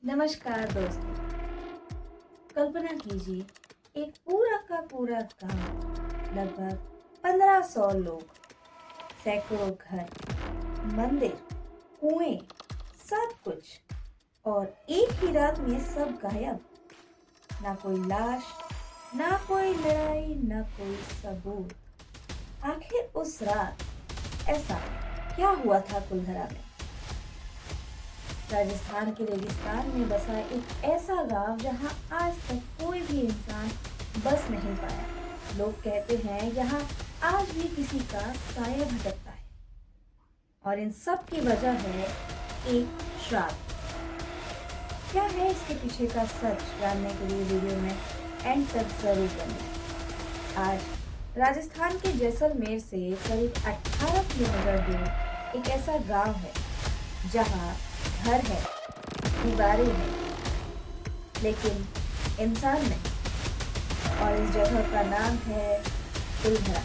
नमस्कार दोस्तों। कल्पना कीजिए एक पूरा का पूरा गांव, लगभग 1500 लोग, सैकड़ों घर, मंदिर, कुएं, सब कुछ, और एक ही रात में सब गायब। ना कोई लाश, ना कोई लड़ाई, ना कोई सबूत। आखिर उस रात ऐसा क्या हुआ था कुलधरा में? राजस्थान के रेगिस्तान में बसा एक ऐसा गांव जहां आज तक कोई भी इंसान बस नहीं पाया। लोग कहते हैं यहाँ आज भी किसी का साया भटकता है, और इन सब की वजह है एक श्राप। क्या है इसके पीछे का सच जानने के लिए वीडियो में एंड तक जरूर बने। आज राजस्थान के जैसलमेर से करीब 18 किलोमीटर दूर एक ऐसा गांव है जहां घर है, दीवारें हैं, लेकिन इंसान नहीं। और इस जगह का नाम है कुलधरा।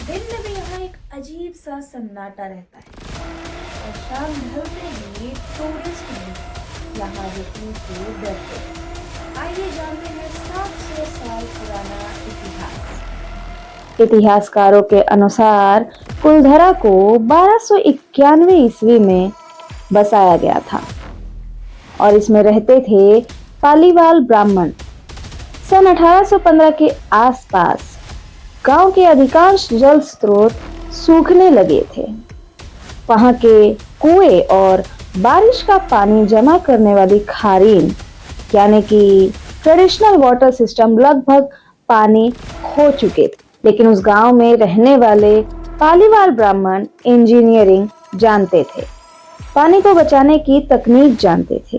दिन में भी यहाँ एक अजीब सा सन्नाटा रहता है, और शाम ढलते ही टूरिस्ट भी यहाँ रुकने से डरते हैं। आइए जानते हैं 700 साल पुराना इतिहास। इतिहासकारों के अनुसार कुलधरा को 1291 ईस्वी में बसाया गया था और इसमें रहते थे पालीवाल ब्राह्मण। सन 1815 के आसपास गांव के अधिकांश जल स्रोत सूखने लगे थे। वहां के कुएं और बारिश का पानी जमा करने वाली खारीन यानी कि ट्रेडिशनल वाटर सिस्टम लगभग पानी खो चुके थे। लेकिन उस गांव में रहने वाले पालीवाल ब्राह्मण इंजीनियरिंग जानते थे, पानी को बचाने की तकनीक जानते थे,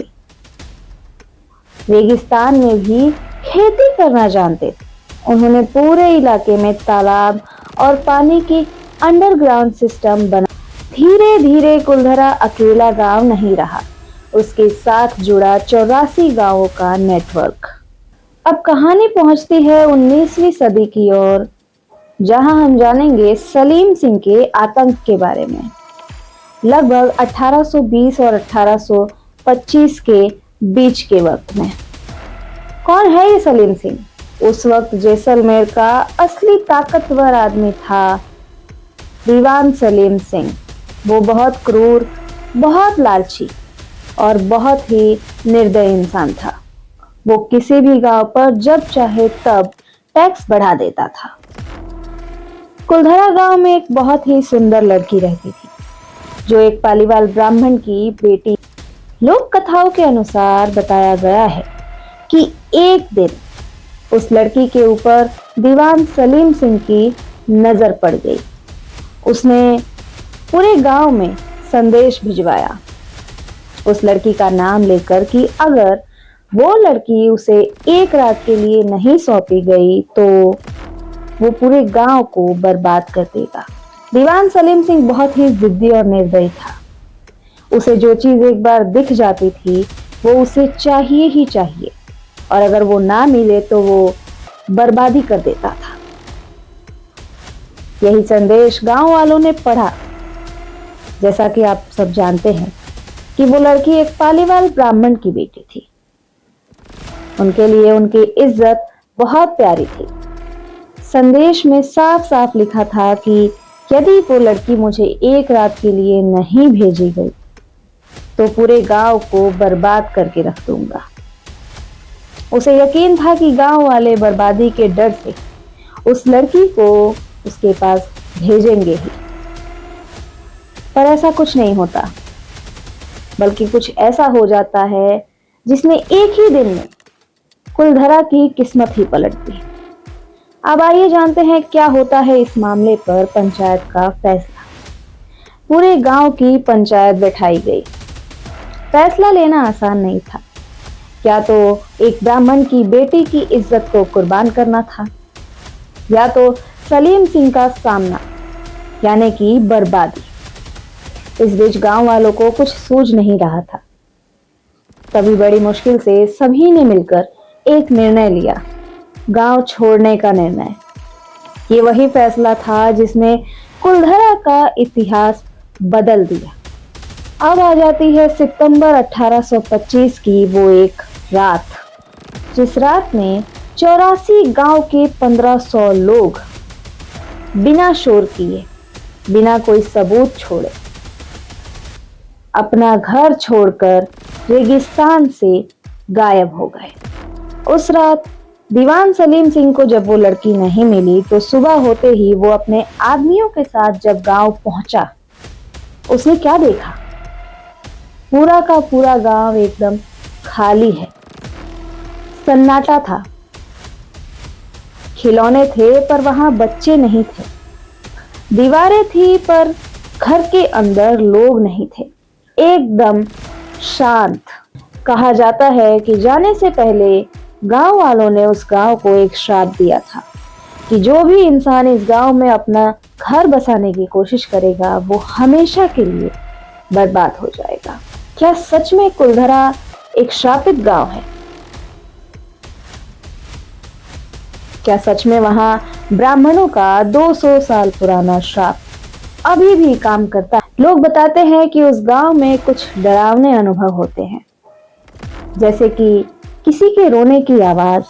रेगिस्तान में भी खेती करना जानते थे। उन्होंने पूरे इलाके में तालाब और पानी की अंडरग्राउंड सिस्टम बना। धीरे धीरे कुलधरा अकेला गांव नहीं रहा, उसके साथ जुड़ा 84 गांवों का नेटवर्क। अब कहानी पहुंचती है 19वीं सदी की ओर, जहां हम जानेंगे सलीम सिंह के आतंक के बारे में। लगभग 1820 और 1825 के बीच के वक्त में। कौन है ये सलीम सिंह? उस वक्त जैसलमेर का असली ताकतवर आदमी था दीवान सलीम सिंह। वो बहुत क्रूर, बहुत लालची और बहुत ही निर्दयी इंसान था। वो किसी भी गांव पर जब चाहे तब टैक्स बढ़ा देता था। कुलधरा गांव में एक बहुत ही सुंदर लड़की रहती थी, जो एक पालीवाल ब्राह्मण की बेटी। लोक कथाओं के अनुसार बताया गया है कि एक दिन उस लड़की के ऊपर दीवान सलीम सिंह की नजर पड़ गई। उसने पूरे गांव में संदेश भिजवाया उस लड़की का नाम लेकर कि अगर वो लड़की उसे एक रात के लिए नहीं सौंपी गई तो वो पूरे गांव को बर्बाद कर देगा। दीवान सलीम सिंह बहुत ही जिद्दी और निर्दयी था। उसे जो चीज एक बार दिख जाती थी वो उसे चाहिए ही चाहिए, और अगर वो ना मिले तो वो बर्बादी कर देता था। यही संदेश गांव वालों ने पढ़ा। जैसा कि आप सब जानते हैं कि वो लड़की एक पालीवाल ब्राह्मण की बेटी थी। उनके लिए उनकी इज्जत बहुत प्यारी थी। संदेश में साफ साफ लिखा था कि यदि वो लड़की मुझे एक रात के लिए नहीं भेजी गई तो पूरे गांव को बर्बाद करके रख दूंगा। उसे यकीन था कि गांव वाले बर्बादी के डर से उस लड़की को उसके पास भेजेंगे ही, पर ऐसा कुछ नहीं होता, बल्कि कुछ ऐसा हो जाता है जिसने एक ही दिन में कुलधरा की किस्मत ही पलट दी। अब आइए जानते हैं क्या होता है इस मामले पर पंचायत का फैसला। पूरे गांव की पंचायत बैठाई गई। फैसला लेना आसान नहीं था। या तो एक ब्राह्मण की बेटी की इज्जत को कुर्बान करना था, या तो सलीम सिंह का सामना यानी कि बर्बादी। इस बीच गांव वालों को कुछ सूझ नहीं रहा था। तभी बड़ी मुश्किल से सभी ने मिलकर एक निर्णय लिया, गांव छोड़ने का निर्णय। ये वही फैसला था जिसने कुलधरा का इतिहास बदल दिया। अब आ जाती है सितंबर 1825 की वो एक रात, जिस रात में 84 गांव के 1500 लोग बिना शोर किए, बिना कोई सबूत छोड़े, अपना घर छोड़कर रेगिस्तान से गायब हो गए। उस रात दीवान सलीम सिंह को जब वो लड़की नहीं मिली तो सुबह होते ही वो अपने आदमियों के साथ जब गांव पहुंचा, उसने क्या देखा? पूरा का पूरा गांव एकदम खाली है, सन्नाटा था। खिलौने थे पर वहां बच्चे नहीं थे, दीवारें थी पर घर के अंदर लोग नहीं थे, एकदम शांत। कहा जाता है कि जाने से पहले गांव वालों ने उस गांव को एक श्राप दिया था कि जो भी इंसान इस गांव में अपना घर बसाने की कोशिश करेगा वो हमेशा के लिए बर्बाद हो जाएगा। क्या सच में कुलधरा एक श्रापित गांव है? क्या सच में वहां ब्राह्मणों का 200 साल पुराना श्राप अभी भी काम करता है? लोग बताते हैं कि उस गांव में कुछ डरावने अनुभव होते हैं, जैसे कि किसी के रोने की आवाज,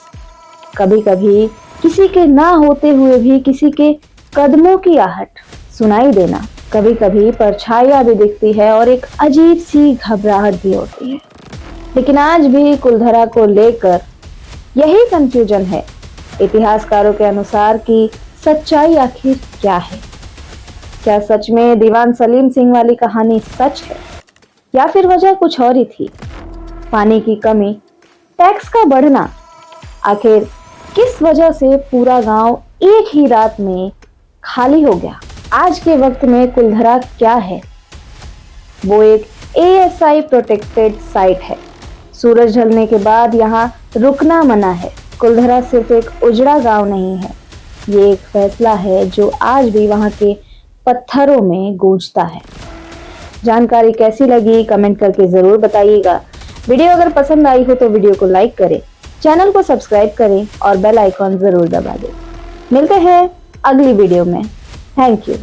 कभी कभी किसी के ना होते हुए भी किसी के कदमों की आहट सुनाई देना, कभी कभी परछाइयां भी दिखती है और एक अजीब सी घबराहट भी होती है। लेकिन आज भी कुलधरा को लेकर यही कंफ्यूजन है इतिहासकारों के अनुसार कि सच्चाई आखिर क्या है। क्या सच में दीवान सलीम सिंह वाली कहानी सच है या फिर वजह कुछ और ही थी? पानी की कमी, टैक्स का बढ़ना, आखिर किस वजह से पूरा गांव एक ही रात में खाली हो गया? आज के वक्त में कुलधरा क्या है? वो एक ASI प्रोटेक्टेड साइट है। सूरज ढलने के बाद यहाँ रुकना मना है। कुलधरा सिर्फ एक उजड़ा गांव नहीं है, ये एक फैसला है जो आज भी वहां के पत्थरों में गूंजता है। जानकारी कैसी लगी कमेंट करके जरूर बताइएगा। वीडियो अगर पसंद आई हो तो वीडियो को लाइक करें, चैनल को सब्सक्राइब करें और बेल आइकॉन जरूर दबा दें। मिलते हैं अगली वीडियो में। Thank you.